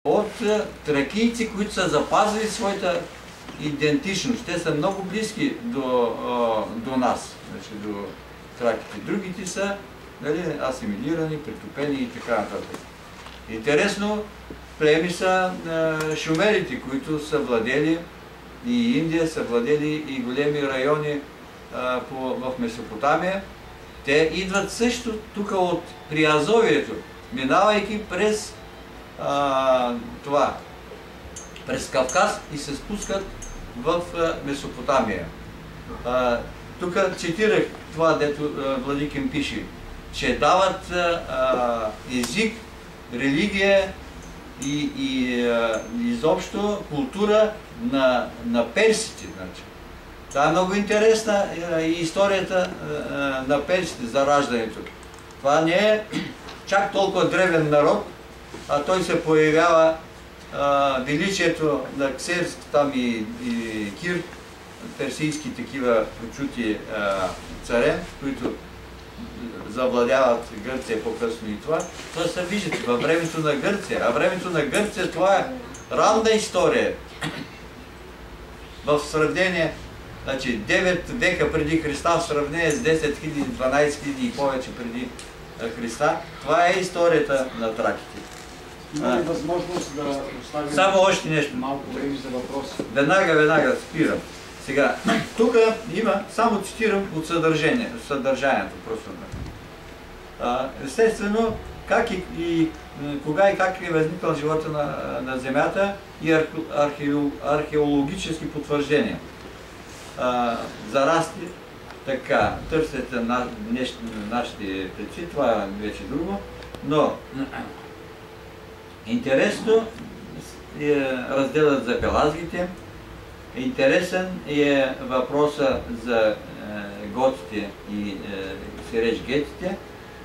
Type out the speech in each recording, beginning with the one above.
от тракийци, които са запазили своята идентичност. Те са много близки до нас, значи, до траките. Другите са, нали, асимилирани, притопени и така нататък. Интересно, племи са шумерите, които са владели и Индия, са владели и големи райони в Месопотамия. Те идват също тук от Приазовието, минавайки през през Кавказ и се спускат в Месопотамия. Тук цитирах това, дето Владикин пише, че дават език, религия и изобщо култура на персите. Значи. Това е много интересна и историята на персите за раждането. Това не е чак толкова древен народ, а той се появява величието на Ксеркс там и Кир, персийски такива прочути царе, които завладяват Гърция по-късно и това. Това се виждате във времето на Гърция. А времето на Гърция това е ранна история. В сравнение, значи 9 века преди Христа, в сравнение с 10 000, 12 000 и повече преди Христа, това е историята на траките. Има ли възможност да оставим само още нещо? Малко време за въпроси? Веднага спирам. Сега, тук има, само цитирам от съдържанието просто. Естествено, как кога и как е възникнал живота на Земята и археологически потвърждения. Зарасти, така, търсете нашите предци, това е вече друго, но интересно е разделът за пелазгите, интересен е въпроса за готите и сиреч-гетите,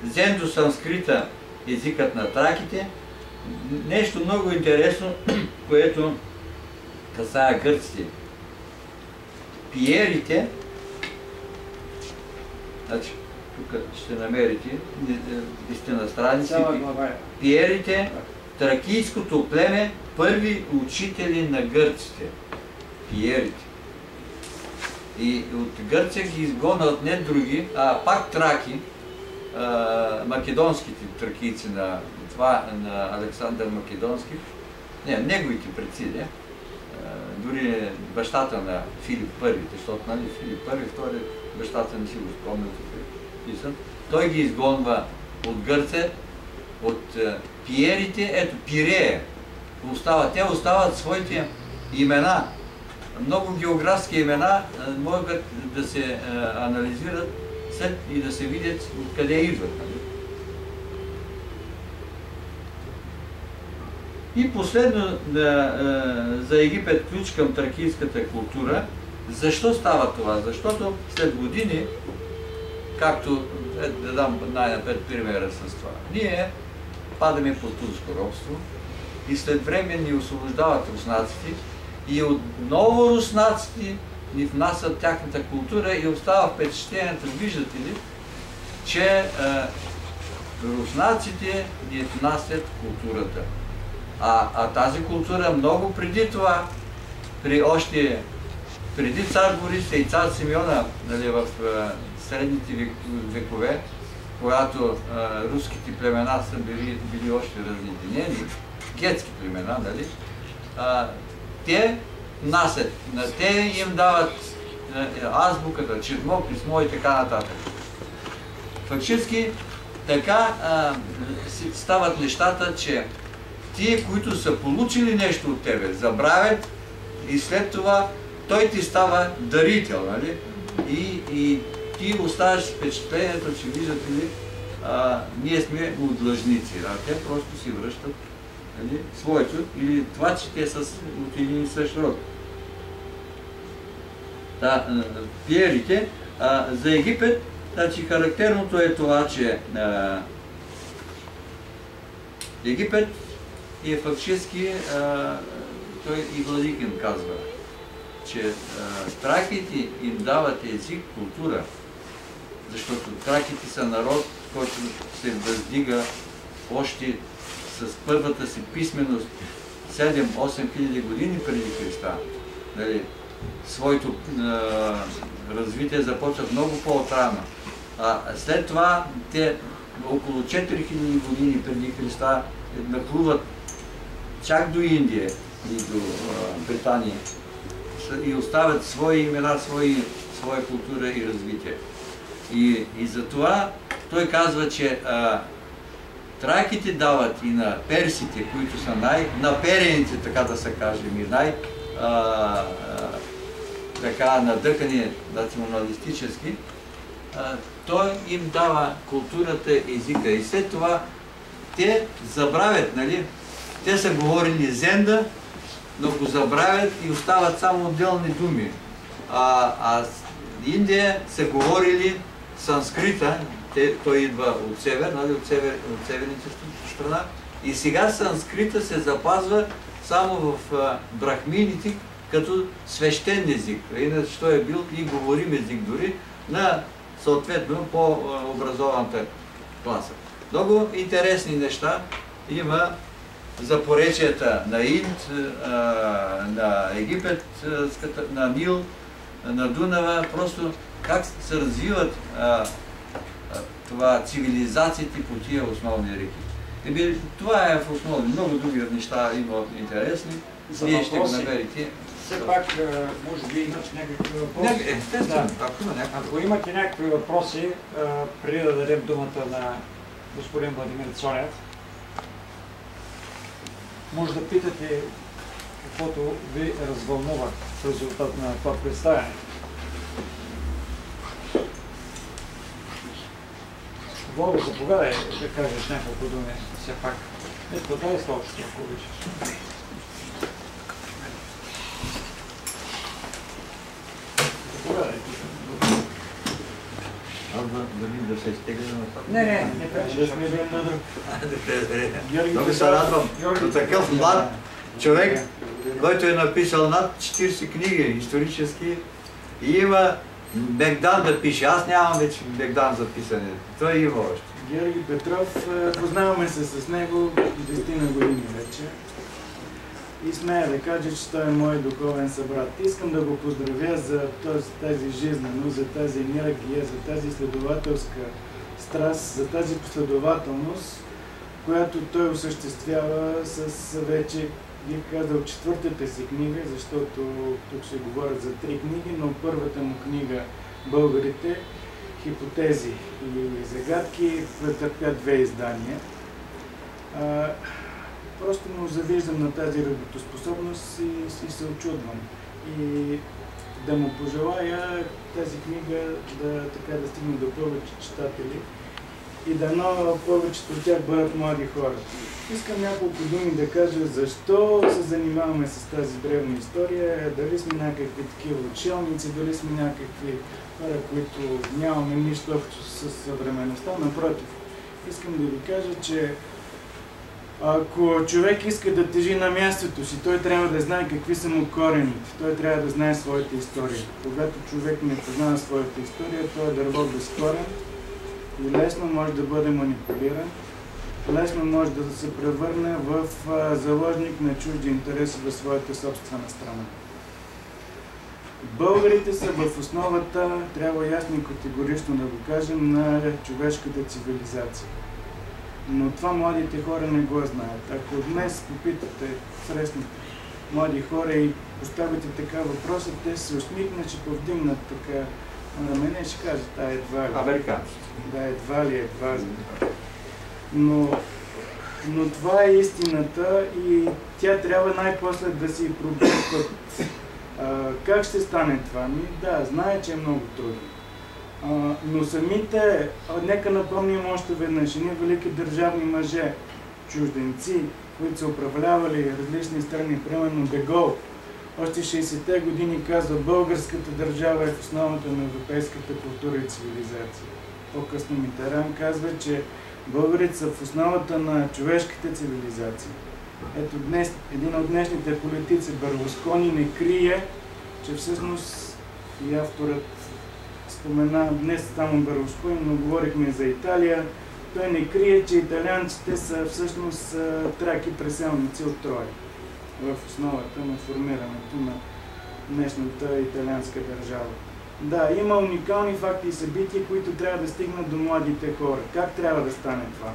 зендо-санскрита, езикът на траките, нещо много интересно, което касае гърците. Пиерите, значи, тук ще намерите 10 страници, пиерите, тракийското племе, първи учители на гърците. Пиерите. И от Гърция ги изгонят не други, а пак траки, македонските тракийци на Александър Македонски, неговите предци, дори бащата на Филип I, защото нали, Филип I, втори бащата не си го спомнят, той ги изгонва от Гърция, от пиерите, ето Пирея, те остават своите имена. Много географски имена могат да се анализират и да се видят откъде идват. И последно за Египет ключ към тракийската култура. Защо става това? Защото след години, както да дам най-напред примера с това, ние падаме под турско робство и след време ни освобождават руснаците и отново руснаците ни внасят тяхната култура и остава впечатлението, виждате ли, че руснаците ни внасят културата. А тази култура много преди това, преди цар Бориса и цар Симеона, нали, в средните векове, когато руските племена са били още разединени, гетски племена, нали, те внасят, те им дават азбуката, четмо, писмо и така нататък. Фактически така стават нещата, че тие, които са получили нещо от тебе, забравят и след това той ти става дарител, нали? И ти оставаш впечатлението, че виждате ли, ние сме му длъжници, те просто си връщат, нали, своето или това, че те са от един и същ род. Пиерите, за Египет, значи характерното е това, че Египет е фактически, той и Владикин казва, че траките им дават език, култура, защото траките са народ, който се въздига още с първата си писменост 7-8 хиляди години преди Христа. Нали, своето развитие започва много по-отрано. След това те около 4000 години преди Христа нахлуват чак до Индия и до Британия и оставят свои имена, своя култура и развитие. И затова той казва, че траките дават и на персите, които са наперените, така да се кажем, и така надъхани националистически, той им дава културата, езика. И след това те забравят, нали? Те са говорили зенда, но го забравят и остават само отделни думи. Индия са говорили санскрита, той идва от север, нали? от северните страна. И сега санскрита се запазва само в брахмините като свещен език. Иначе той е бил и говорим език дори на съответно по-образованата класа. Много интересни неща има за поречията на Инд, на Египет, на Нил, на Дунава, просто как се развиват цивилизациите по тия основни реки. Това е в основни. Много други неща има интересни. Вие ще го намерите. Все пак, може би имаш някакви въпроси. Естествено, ако имате някакви въпроси, преди да дадем думата на господин Владимир Цонев, може да питате каквото ви развълнува в резултат на това представяне. Волго, заповядай да кажеш няколко думи все пак. Ето, дай словото, ако обичаш. Да се изтегля на това. Не пречи. Да сме един на друг. Много се радвам до такъв млад човек, който е написал над 40 книги исторически и има Бегдан да пише. Аз нямам вече Бегдан за писане. Той има още. Георги Петров, познаваме се с него 10 години вече. И смея да кажа, че той е мой духовен събрат. Искам да го поздравя за тази жизненост, за тази енергия, за тази изследователска страст, за тази последователност, която той осъществява с вече, бих казал, 4-та си книга, защото тук ще говорят за 3 книги, но първата му книга "Българите, хипотези и загадки" претърпя 2 издания. Просто му завиждам на тази работоспособност и се очудвам. И да му пожелая тази книга да стигне до повече читатели и дано повечето от тях бъдат млади хора. Искам няколко думи да кажа защо се занимаваме с тази древна история, дали сме някакви такива учелници, дали сме някакви хора, които нямаме нищо общо с съвременността. Напротив, искам да ви кажа, че ако човек иска да тежи на мястото си, той трябва да знае какви са му корените, той трябва да знае своята история. Когато човек не познава своята история, той е дърво без корен и лесно може да бъде манипулиран, лесно може да се превърне в заложник на чужди интереси в своята собствена страна. Българите са в основата, трябва ясно и категорично да го кажем, на човешката цивилизация. Но това младите хора не го знаят. Ако днес попитате, срещнете млади хора и поставите така въпроса, те се усмихнат, ще повдигнат така рамене и ще кажат: едва ли. Американците. Да, едва ли. Но това е истината и тя трябва най-после да си пробъркат. Как ще стане това? Да, знае, че е много трудно. Но самите, нека напомним още веднъж, едни велики държавни мъже, чужденци, които са управлявали различни страни, примерно Де Гол, още 60-те години казва: българската държава е в основата на европейската култура и цивилизация. По-късно Митеран казва, че българите са в основата на човешката цивилизация. Ето днес, един от днешните политици, Берлускони, не крие, че всъщност и авторът спомена днес само Берлускони, но говорихме за Италия. Той не крие, че италианците са всъщност траки преселници от Троя. в основата на формирането на днешната италианска държава. Да, има уникални факти и събития, които трябва да стигнат до младите хора. Как трябва да стане това?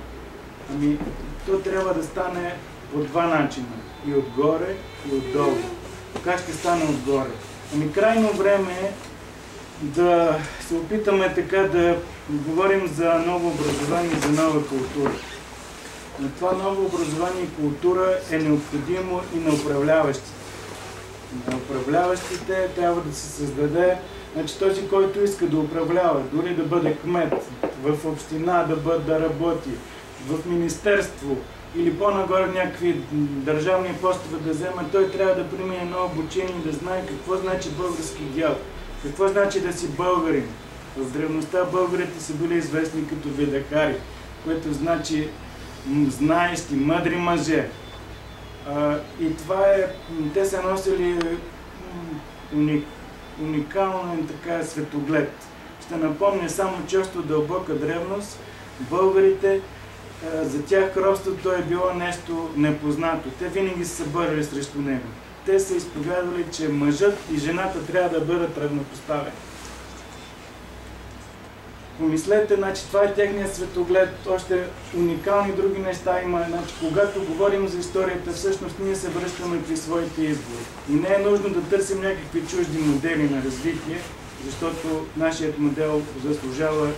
Ами, то трябва да стане по два начина. И отгоре, и отдолу. Как ще стане отгоре? Ами, крайно време е да се опитаме така да говорим за ново образование и за нова култура. Но това ново образование и култура е необходимо и на управляващите. На управляващите трябва да се създаде, значи този, който иска да управлява, дори да бъде кмет, в община да работи, в министерство или по-нагоре някакви държавни постове да вземе, той трябва да премине едно обучение и да знае какво значи български дял, какво значи да си българин. В древността българите са били известни като видахари, което значи знаещи, мъдри мъже. И това е, те са носили уникален така светоглед. Ще напомня само често дълбока древност, българите, за тях робството е било нещо непознато. Те винаги са се борили срещу него. Те са изповядали, че мъжът и жената трябва да бъдат равнопоставени. Помислете, значи, това е техният светоглед, още уникални други неща има. Значи, когато говорим за историята, всъщност ние се връщаме при своите избори. И не е нужно да търсим някакви чужди модели на развитие, защото нашият модел заслужава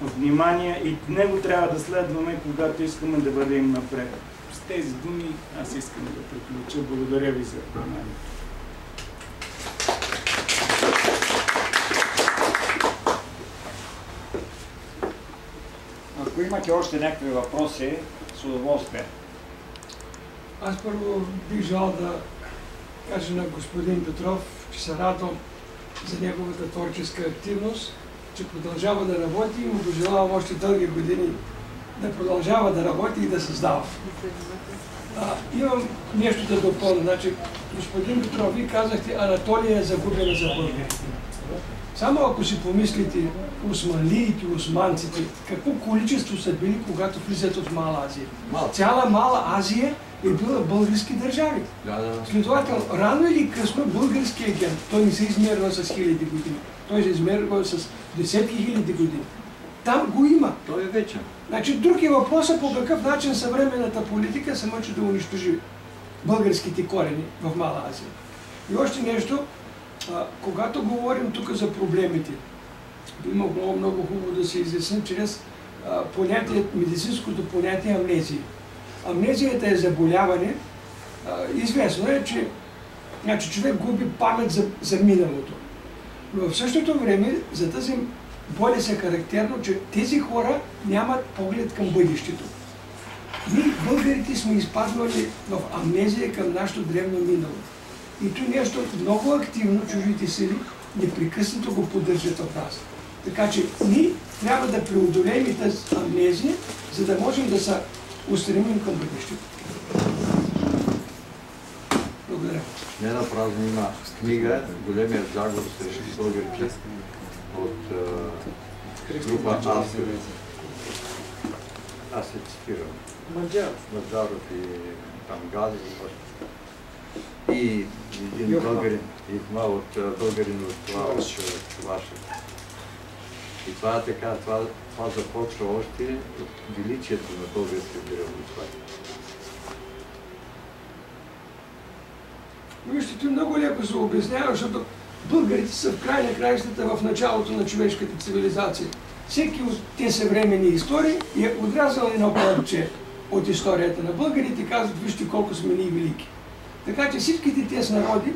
внимание и него трябва да следваме, когато искаме да вървим напред. С тези думи аз искам да приключа. Благодаря ви за вниманието. Ако имате още някакви въпроси, с удоволствие. Аз първо бих желал да кажа на господин Петров, че се радвам за неговата творческа активност, че продължава да работи и му пожелавам още дълги години да продължава да работи и да създава. Имам нещо да допълня. Значи, господин Петров, вие казахте, Анатолия е загубена за българите. Само ако си помислите, османлиите, османците, какво количество са били, когато влизат от Мала Азия? Цяла Мала Азия е била български държави. Следователно, рано или късно българският ген, той не се измерва с хиляди години, той се измерва с десетки хиляди години. Там го има. Той е вечен. Значи, друг е въпросът по какъв начин съвременната политика се мъчи да унищожи българските корени в Мала Азия. И още нещо, когато говорим тук за проблемите, би могло много хубаво да се изясни чрез медицинското понятие амнезия. Амнезията е заболяване. Известно е, че човек губи памет за миналото. Но в същото време за тази болест е характерно, че тези хора нямат поглед към бъдещето. Ние, българите, сме изпаднали в амнезия към нашето древно минало. И то нещо много активно, чуждите сили непрекъснато го поддържат в нас. Така че ние трябва да преодолеем и тази амнезия, за да можем да се устремим към бъдещето. Благодаря. Не напразно има книга "Големият заговор срещу българите" от група Асир. Аз се цитирам. Маджаров и там Гази. И един българин, българин от Чувашия. И това е така, това започва още от величието на българската революция. Вижте, това много леко се обяснява, защото българите са в край на краищата в началото на човешката цивилизация. Всеки от тези съвременни истории е отрязал едно парче от историята на българите и казват, вижте колко сме ние велики. Така че всичките тези народи,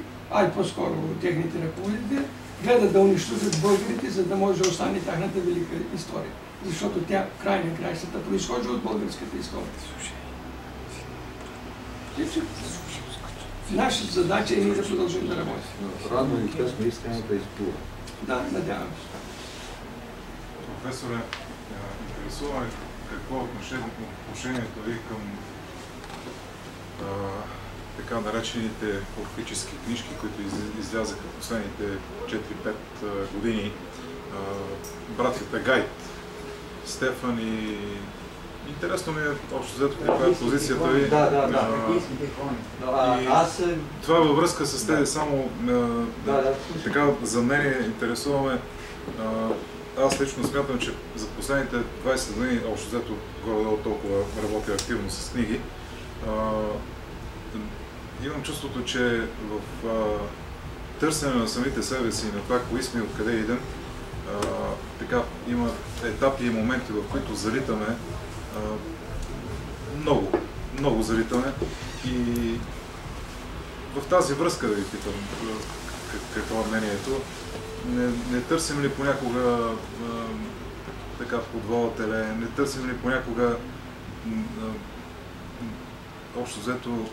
по-скоро техните ръководители, гледат да унищожат българите, за да може да остане тяхната велика история. Защото тя в край на краищата произхожда от българската история. Нашата задача е ние да продължим да работим. Рано или късно истината изплува. Да, надявам се. Професоре, интересува какво е отношението ви към така наречените орфически книжки, които излязаха в последните 4-5 години. Братята Гайд, Стефан Интересно ми е общо взето каква е позицията ви. Да. Аз... Това във връзка с тези само така за мнение интересуваме. Аз лично смятам, че за последните 20 години, общо взето горе-долу толкова работя активно с книги, имам чувството, че в търсене на самите себе си, на това кои сме и откъде идем, така има етапи и моменти, в които залитаме много залитаме. И в тази връзка да ви питам какво е мнението. Не търсим ли понякога така подвола теле, не търсим ли понякога общо взето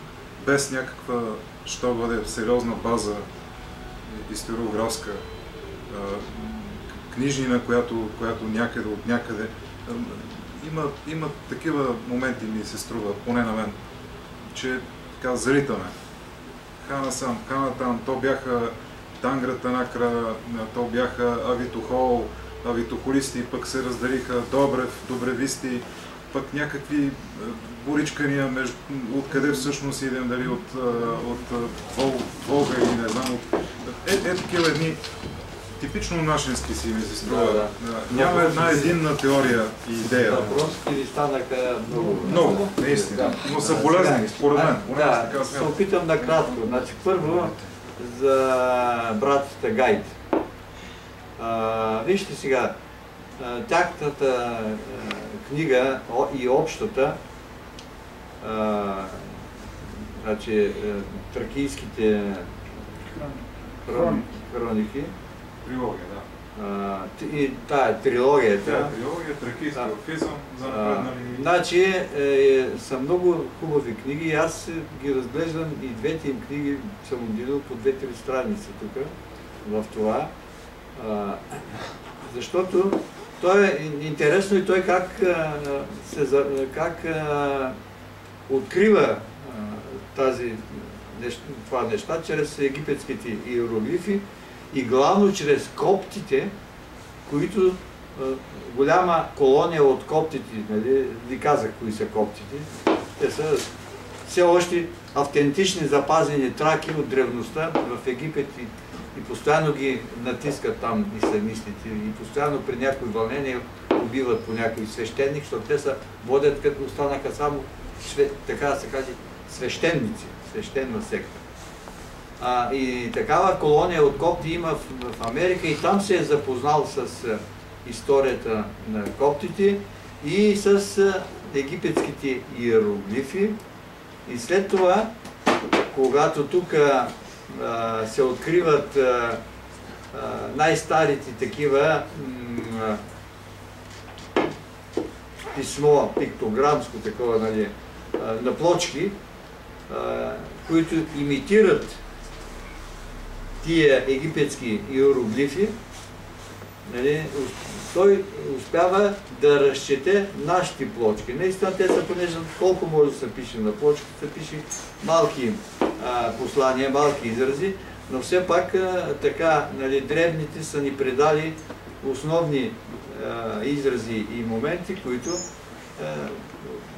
без някаква, що бъде сериозна база историографска, книжнина, която някъде от някъде. Има такива моменти, ми се струва, поне на мен, че така залитаме. Хана сам, Хана там, то бяха Танграта Накра, то бяха Авитохол, авитохолисти, пък се разделиха Добрев, добревисти, пък някакви боричкания между откъде всъщност идем, дали от Волга или не знам, такива едни типично нашински си ми се струва. Няма една единна теория и идея. Въпросите ви станаха много, наистина. Но са полезни, според мен. Се опитам накратко. Значи, първо за братята Гайд. Вижте сега, тяхната книга и общата, значи тракийските хроники, трилогия, и тая трилогията. Тракийски орфизъм, за напреднали. Значи са много хубави книги и аз ги разглеждам и двете им книги съм отделил по 2-3 страници тук в това. Защото то е интересно и той как открива това неща чрез египетските иероглифи и главно чрез коптите, които голяма колония от коптите, нали, ви казах кои са коптите, те са все още автентични запазени траки от древността в Египет и постоянно ги натискат там исламистите и постоянно при някои вълнения убиват по някой свещеник, защото те се водят, като останаха само, така да се каже, свещеници, свещена секта. И такава колония от копти има в Америка и там се е запознал с историята на коптите и с египетските иероглифи. И след това, когато тук се откриват най-старите такива писмо, пиктограмско такова, нали, на плочки, които имитират тия египетски иероглифи, нали, той успява да разчете нашите плочки. Наистина те са, понеже колко може да се пише на плочки, се пише малки послания, малки изрази, но все пак така, нали, древните са ни предали основни изрази и моменти, които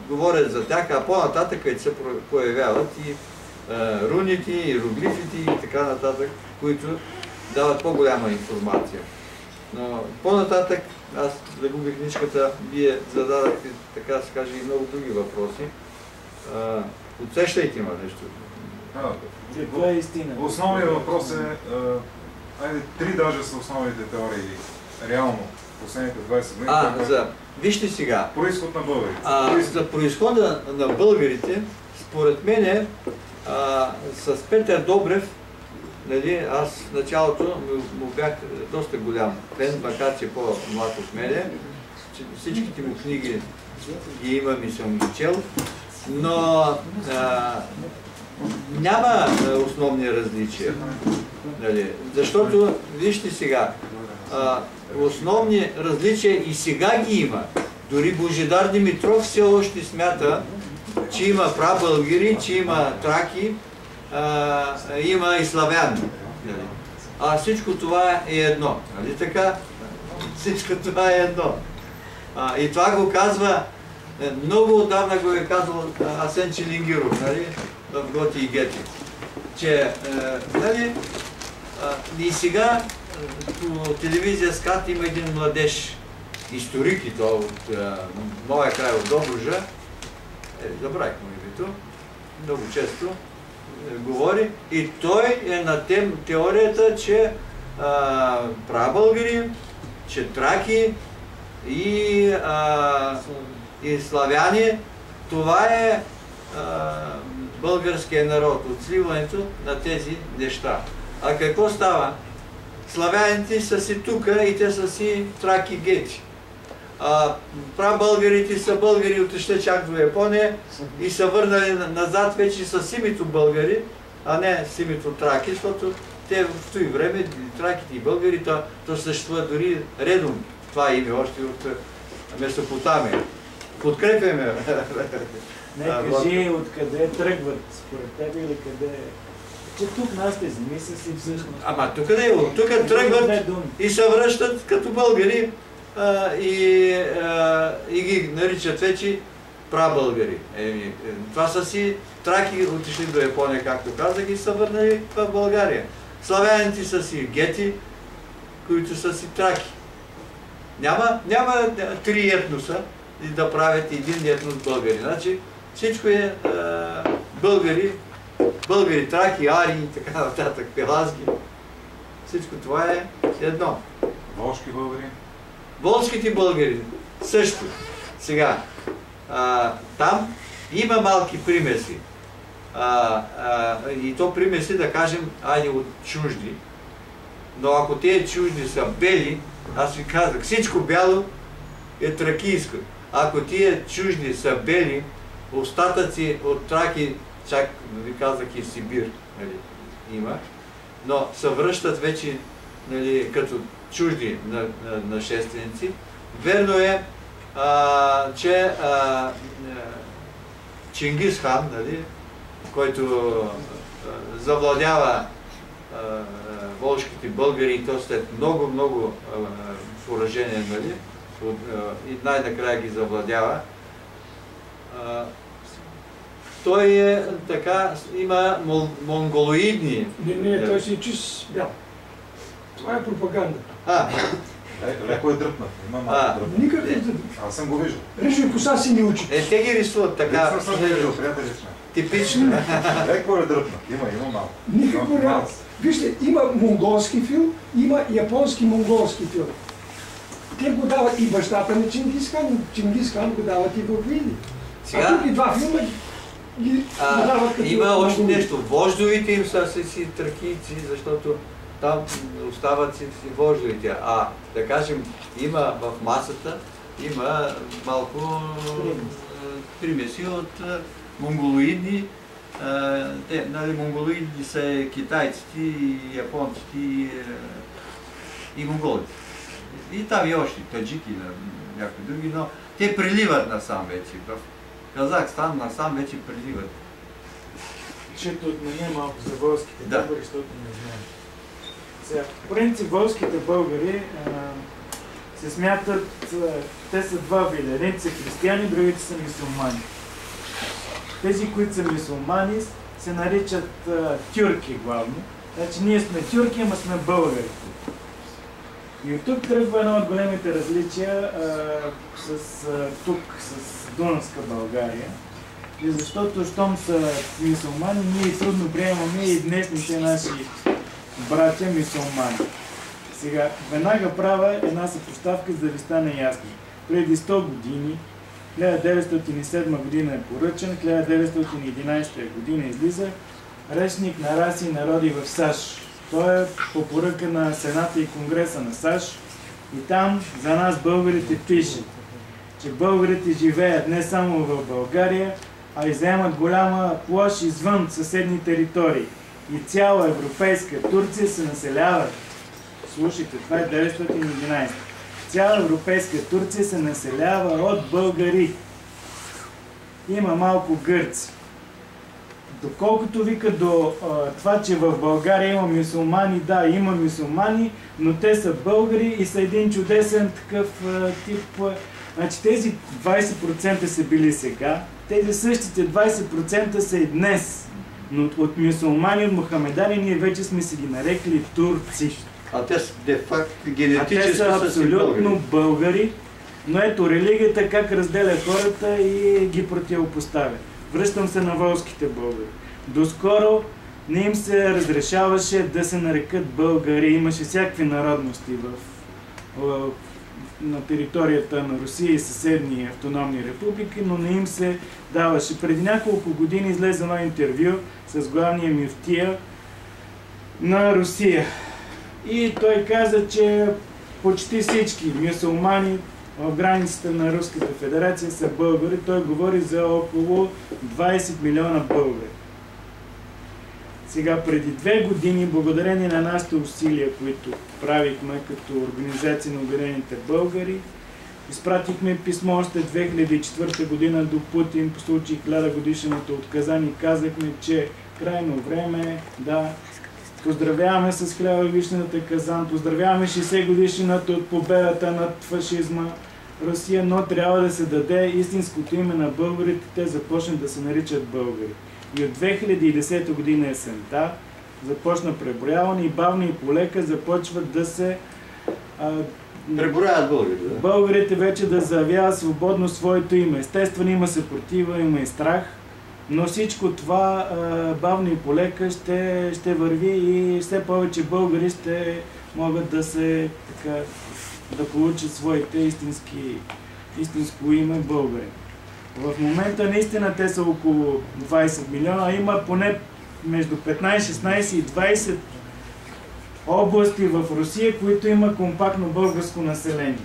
говорят за тях, а по-нататък се появяват и руните, иероглифите и така нататък, които дават по-голяма информация. Но по-нататък, аз загубих книжката, вие зададахте, така да се каже, и много други въпроси. Отсещайте ма нещо. Това е истина. Основният въпрос е, айде, 3 даже са основните теории, реално, последните 20 години. Вижте сега. Произход на българите. За произхода на българите, според мен с Петър Добрев, нали, аз в началото му бях доста голям фен, макар че по-млад от мене. Всичките му книги ги имам и съм ги чел, но няма основни различия. Нали, защото, вижте сега, основни различия и сега ги има. Дори Божидар Димитров все още смята, че има прабългари, че има траки, има и славяни. А всичко това е едно. Нали така? Всичко това е едно. И това го казва Много отдавна го е казал Асен Чилингиров, нали, в Готи и Гети, че нали, и сега по телевизия СКАТ има един младеж историк, и то от моя край, от Добруджа, забравих му името, много често говори, и той е на теорията, че прабългари, че траки и славяни, това е българския народ, от сливането на тези неща. А какво става? Славяните са си тука и те са си траки гети. Прабългарите са българи, отишли чак до Япония и са върнали назад вече с името българи, а не с името траки, защото те в този време, траките и българи, то съществува дори редом това име, още от Месопотамия. Подкрепяме. Не, кажи откъде тръгват според теб или къде... Че тук нашите земи са си всъщност... Ама тук не е, тук тръгват и се връщат като българи и ги наричат вече прабългари. Това са си траки, отишли до Япония, както казах, и са върнали в България. Славяните са си гети, които са си траки. Няма три етноса и да правят един етнос българи. Значи всичко е българи, траки, ари и така нататък, пелазги. Всичко това е едно. Волжки българи? Волжките българи също. Сега, там има малки примеси. И то примеси, да кажем, от чужди. Но ако тези чужди са бели, аз ви казах, всичко бяло е тракийско. Ако тия чужди са бели, остатъци от траки, чак ви казах и Сибир, нали, има, но се връщат вече, нали, като чужди нашественици. Верно е, че Чингис хан, нали, който завладява волжките българи, и то след много поражения, нали, и най-накрая ги завладява. Той е така, има монголоидни... Не, той си чист бял. Това е пропаганда. Леко е дръпнат, има малко дръпнат. Никак не дръпнат. Аз съм го виждал. Режим коса си не учи. Те ги рисуват така. Лично съм виждал, приятели сме. Типично. Леко е дръпнат, има малко. Никакво реално. Вижте, има монголски филм, има японски-монголски филм. Те го дават и бащата на Чингис хан, Чингис хан го дават и в Види. А тук и два филма ги дават като... Има още нещо. Вождовите им са си тракийци, защото там остават си вождовите. Да кажем, има в масата, има малко примеси от монголоидни. Нали, монголоидни са китайците, японците и монголите. И там и още таджики, някои други, но те приливат насам вече. В Казахстан насам вече приливат. Чето от мен малко за вълските българи, защото не знаем. Сега, в принцип, вълските българи се смятат, те са два вида. Едните са християни, другите са мюсюлмани. Тези, които са мюсюлмани, се наричат тюрки главно. Значи ние сме тюрки, ама сме българи. И от тук тръгва едно от големите различия с Дунавска България. И защото, щом са мюсюлмани, ние трудно приемаме и днешните наши братя мюсюлмани. Сега, веднага правя една съпоставка, за да ви стане ясно. Преди 100 години, 1907 година е поръчен, 1911 година излиза Речник на раси и народи в САЩ. Той е по поръка на Сената и Конгреса на САЩ и там за нас българите пише, че българите живеят не само в България, а и заемат голяма площ извън съседни територии. И цяла европейска Турция се населяват. Слушайте, това е 1911. Цяла европейска Турция се населява от българи. Има малко гърци. Доколкото вика до това, че в България има мюсюлмани, да, има мюсюлмани, но те са българи и са един чудесен такъв тип Значи тези 20% са били сега, тези същите 20% са и днес. Но от мюсюлмани, от мухамедани ние вече сме си ги нарекли турци. А те са де-факто А генетически те са абсолютно българи, но ето религията как разделя хората и ги противопоставя. Връщам се на волжските българи. Доскоро не им се разрешаваше да се нарекат българи. Имаше всякакви народности на територията на Русия и съседни автономни републики, но не им се даваше. Преди няколко години излезе едно интервю с главния мюфтия на Русия. И той каза, че почти всички мюсюлмани в границите на Руската федерация са българи. Той говори за около 20 милиона българи. Сега, преди 2 години, благодарение на нашите усилия, които правихме като Организация на обединените българи, изпратихме писмо още 2004 година до Путин по случай 1000 годишната от Казан и казахме, че крайно време да поздравяваме с 1000 годишната Казан, поздравяваме 60 годишната от победата над фашизма Русия, но трябва да се даде истинското име на българите, те започнат да се наричат българи. И от 2010 година есента започна преброяване и бавно и полека започват да се преброяват българите. Да? Българите вече да заявяват свободно своето име. Естествено има съпротива, има и страх, но всичко това бавно и полека ще върви и все повече българи ще могат да се да получат своите истинско име българи. В момента наистина те са около 20 милиона, а има поне между 15, 16 и 20 области в Русия, които има компактно българско население.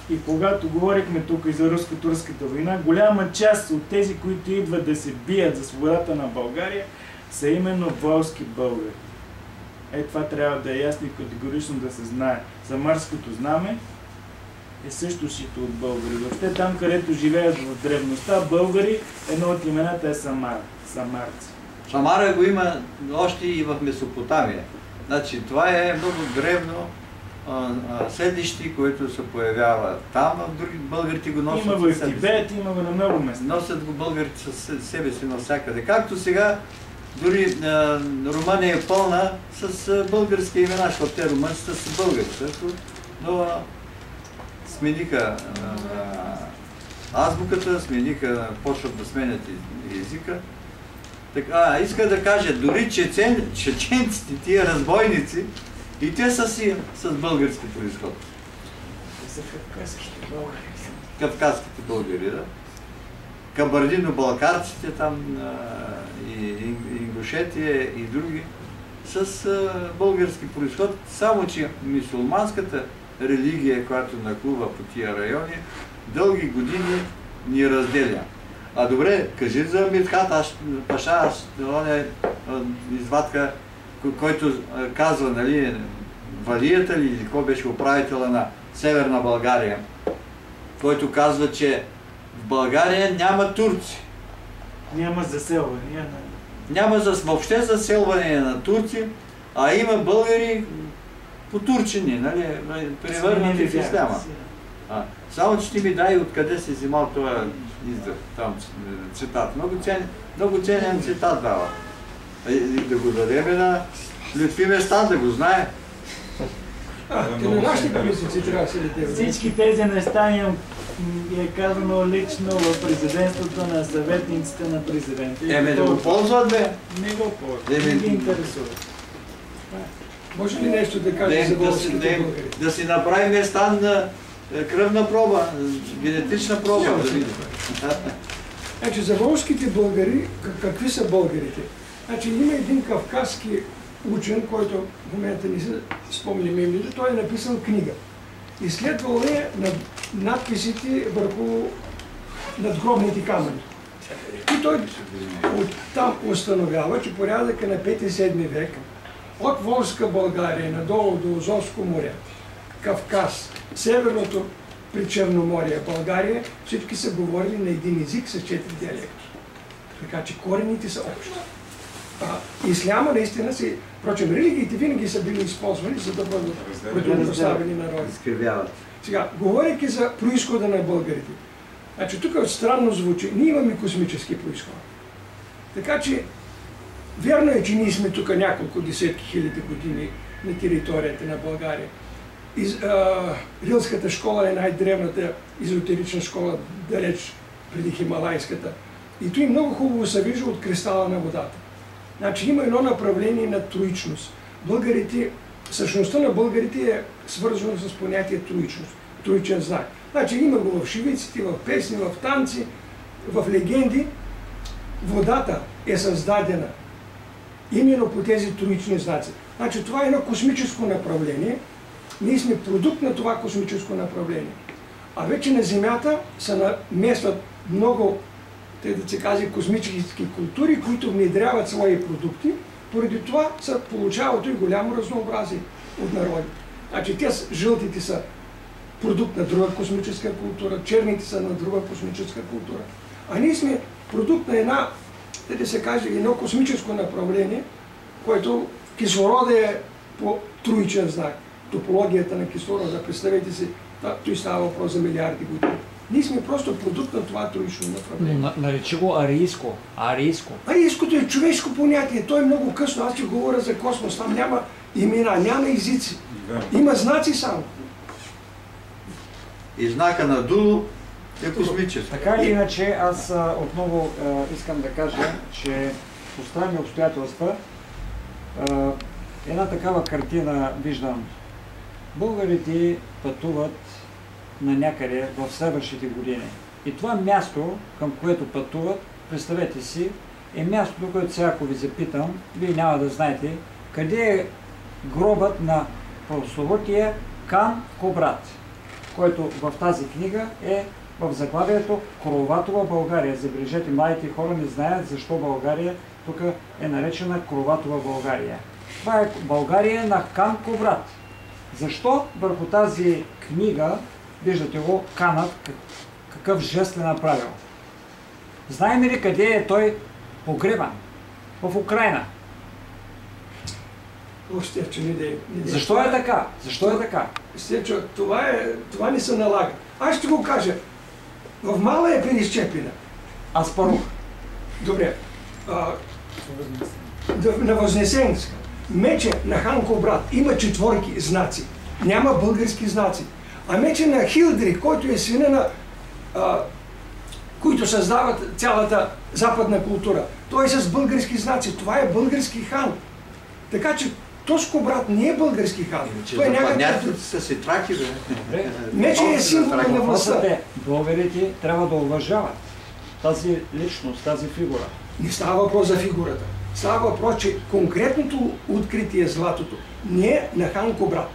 И когато говорихме тук и за руско-турската война, голяма част от тези, които идват да се бият за свободата на България, са именно волжски българи. Това трябва да е ясно и категорично да се знае. Самарското знаме е също шито от българи. Въобще там, където живеят в древността, българи, едно от имената е Самара. Самарци. Самара го има още и в Месопотамия. Значи това е много древно седлище, което се появява там, а други българите го носят. Има го и в Тибет, има го на много места. Носят го българите със себе си навсякъде. Както сега, дори Румъния е пълна с български имена, защото те румънците са българи. Но смениха азбуката, почват да сменят езика. Така, иска да кажа, дори чеченците, тия разбойници, и те са си с български произход. Те са кавказските българи. Кавказските българи, да. Кабардино-балкарците там, и ингушетия и други, с български произход, само че мюсюлманската религия, която нахлува по тия райони, дълги години ни разделя. А добре, кажи за Мидхат Паша, он е извадка, който казва, нали, валията ли, или какво беше управителя на Северна България, който казва, че в България няма турци. Няма заселване. Няма въобще заселване на турци, а има българи потурчени, нали, превърнати в исляма. Само че ти ми дай откъде си взимал този издръв, там цитат. Много ценен цитат дава. Да го дадем на Лютви Местан, да го знае. Те на нашите политици трябва да се летят. Всички тези неща е казано лично в президентството на съветниците на президента. Да го ползват, бе? Не го ползват, не ги интересуват. Може ли нещо да кажа за българските българи? Да си направим Местан на кръвна проба, генетична проба. Да видим. Значи за българските българи, какви са българите? Значи има един кавказски учен, който в момента не се спомням името, той е написал книга. Изследвал е надписите върху надгробните камъни. И той там установява, че порядъка на 5-7 век от Волжска България надолу до Азовско море, Кавказ, северното при Черноморие, България, всички са говорили на един език с 4 диалекти. Така че корените са общи. Исляма наистина си, впрочем, религиите винаги са били използвани, за да бъдат противопоставени народи. Изкривяват. Сега, говорейки за произхода на българите, значи тук странно звучи, ние имаме космически произход. Така че, вярно е, че ние сме тук няколко десетки хиляди години на територията на България. Рилската школа е най-древната езотерична школа, далеч преди Хималайската. И той много хубаво се вижда от кристала на водата. Значи има едно направление на троичност. Българите, същността на българите е свързана с понятие троичност, троичен знак. Значи има го в шивиците, в песни, в танци, в легенди. Водата е създадена именно по тези троични знаци. Значи това е едно космическо направление. Ние сме продукт на това космическо направление. А вече на Земята се наместват много, тъй да се каже, космически култури, които внедряват свои продукти. Поради това се получава и голямо разнообразие от народи. Значи жълтите са продукт на друга космическа култура, черните са на друга космическа култура. А ние сме продукт на една, да се каже, едно космическо направление, което кислорода е по троичен знак. Топологията на кислорода, представете си, той става въпрос за милиарди години. Ние сме просто продукт на това троично направление. Но наречи го арийско. Арийското е човешко понятие, то е много късно. Аз ще говоря за космос, там няма имена, няма езици. Има знаци само. И знака на Дулу е космически. Така или иначе, аз отново искам да кажа, че по странни обстоятелства една такава картина виждам. Българите пътуват на някъде в следващите години. И това място, към което пътуват, представете си, е мястото, което сега, ако ви запитам, вие няма да знаете, къде е гробът на прословутия Хан Кубрат, който в тази книга е в заглавието Кроватова България. Забележете, младите хора не знаят защо България тук е наречена Кроватова България. Това е България на Хан Кубрат. Защо върху тази книга, виждате го, Канът, какъв жест е направил? Знаем ли къде е той погребан? В Украйна. Стефчо, не. Защо е така? Защо е така? Стефчо, това не се налага. Аз ще го кажа. В Мала е Перещепина. Аспарух. Добре. На Възнесенска. Мече на Хан Кубрат има четворки знаци. Няма български знаци. А мече на Хилдри, който е сина на които създават цялата западна култура, той е с български знаци. Това е български хан. Така че този Кубрат не е български хан. Той е някакъв... са си траки, бе. Мече е символ на властта. Българите трябва да уважават тази личност, тази фигура. Не става въпрос за фигурата. Става въпрос, че конкретното откритие златото не е на Хан Кубрат,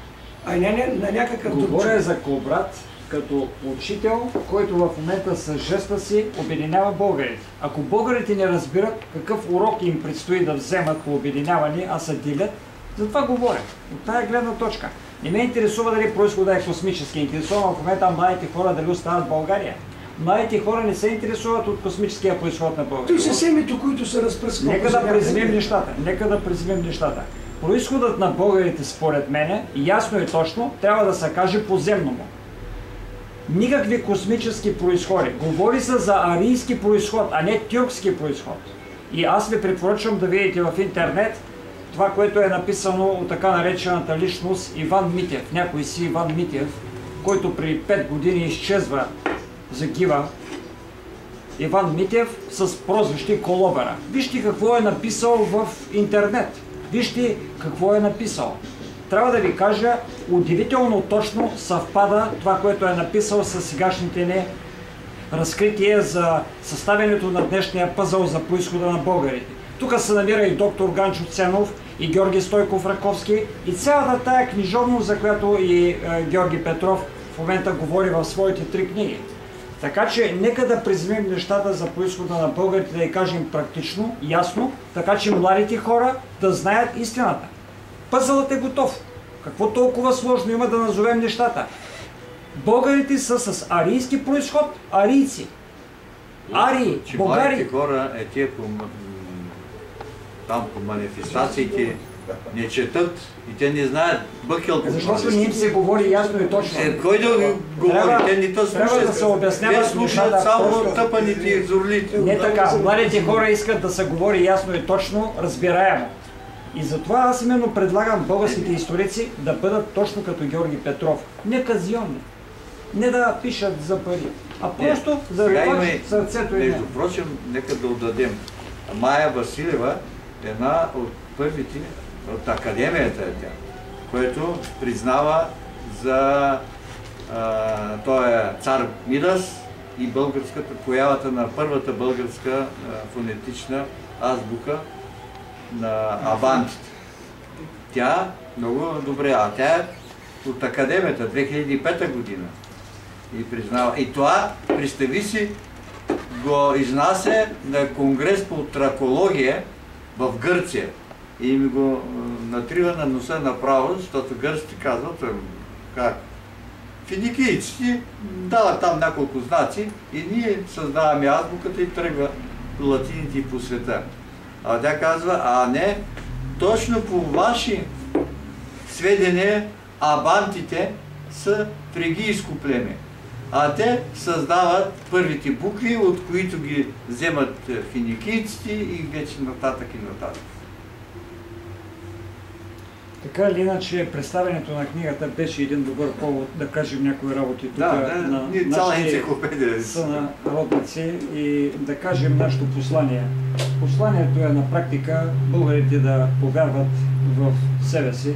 а не на някакъв друг. Говоря за Кубрат като учител, който в момента с жеста си обединява българите. Ако българите не разбират какъв урок им предстои да вземат по обединяване, а се делят, за това говоря. От тая гледна точка. Не ме интересува дали произхода е космически. Интересува в момента младите хора дали остават в България. Младите хора не се интересуват от космическия произход на България. Той са семето, които се разпръскват. Нека да приземим нещата. Произходът на българите, според мене, ясно и точно, трябва да се каже поземно му. Никакви космически произходи. Говори се за арийски произход, а не тюркски произход. И аз ви препоръчвам да видите в интернет това, което е написано от така наречената личност Иван Митев. Някой си Иван Митев, който при 5 години изчезва, загива. Иван Митев с прозвище Колобера. Вижте какво е написал в интернет. Вижте какво е написал. Трябва да ви кажа, удивително точно съвпада това, което е написал с сегашните ни разкрития за съставянето на днешния пъзъл за произхода на българите. Тук се намира и доктор Ганчо Ценов, и Георги Стойков Раковски, и цялата тая книжовност, за която и Георги Петров в момента говори в своите 3 книги. Така че нека да приземим нещата за произхода на българите, да я кажем практично, ясно, така че младите хора да знаят истината. Пъзълът е готов. Какво толкова сложно има да назовем нещата? Българите са с арийски произход, арийци. Арии, че българи. младите хора там по манифестациите не четат и те не знаят бъкел. Защото не им се говори ясно и точно. Кой да говори? Те не то слушат. Трябва да се обясняват те слушат само тъпаните и зорлите. Не така. Младите хора искат да се говори ясно и точно, разбираемо. И затова аз именно предлагам българските историци да бъдат точно като Георги Петров. Не казионни. Не да пишат за пари, а просто за сърцето и между прочим, нека да отдадем. Майя Василева е една от първите, от академията е тя, което признава за той е цар Мидас и българската, появата на първата българска фонетична азбука на авантите. Тя много добре, а тя е от академията 2005 година и признава. И това, представи си, го изнася на конгрес по тракология в Гърция и ми го натрива на носа направо, защото гърците казват, как? Финикийците дават там няколко знаци и ние създаваме азбуката и тръгва латините по света. А тя казва, а не, точно по ваши сведения абантите са фригийско племе. А те създават първите букви, от които ги вземат финикийците и вече нататък и нататък. Така или иначе, представянето на книгата беше един добър повод да кажем някои работи тук на нашите сънародници и да кажем нашето послание. Посланието е на практика българите да повярват в себе си,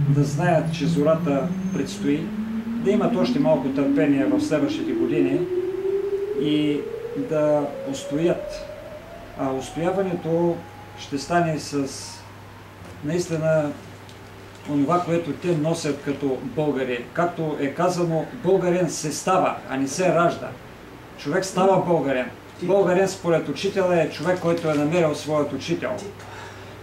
да знаят, че зората предстои, да имат още малко търпение в следващите години и да устоят. А устояването ще стане с наистина онова, което те носят като българи. Както е казано, българин се става, а не се ражда. Човек става българин. Българин според учителя е човек, който е намерил своят учител.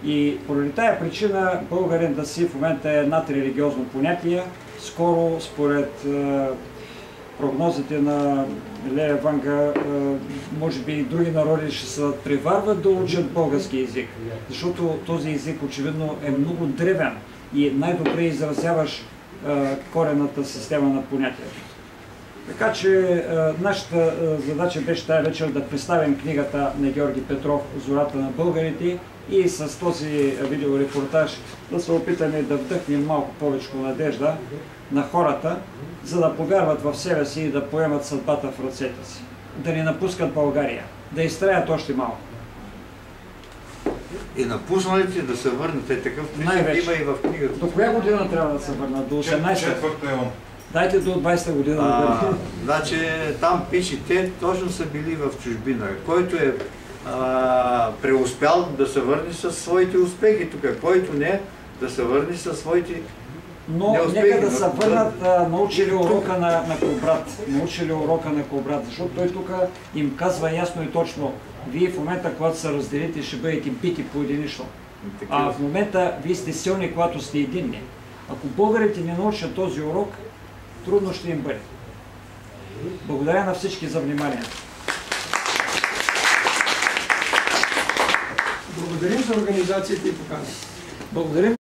И поради тая причина българин да си в момента е надрелигиозно понятие. Скоро, според прогнозите на Лея Ванга, може би и други народи ще се преварват да учат български език. Защото този език очевидно е много древен и най-добре изразяваш корената система на понятието. Така че нашата задача беше тая вечер да представим книгата на Георги Петров "Зората на българите" и с този видеорепортаж да се опитаме да вдъхнем малко повече надежда на хората, за да повярват в себе си и да поемат съдбата в ръцете си. Да не напускат България, да изтраят още малко. И напусналите да се върнат, такъв принцип има и в книгата. До коя година трябва да се върнат? До 18-та? Дайте до 20-та година. Значи там пише, те точно са били в чужбина. Който е преуспял да се върне със своите успехи тук, който не, да се върне със своите но нека да се върнат научили урока на Колбрат. Научили урока на Колбрат, защото той тук им казва ясно и точно: вие в момента, когато се разделите, ще бъдете бити поединично. А в момента вие сте силни, когато сте единни. Ако българите не научат този урок, трудно ще им бъде. Благодаря на всички за внимание. Благодарим за организацията и покана. Благодарим.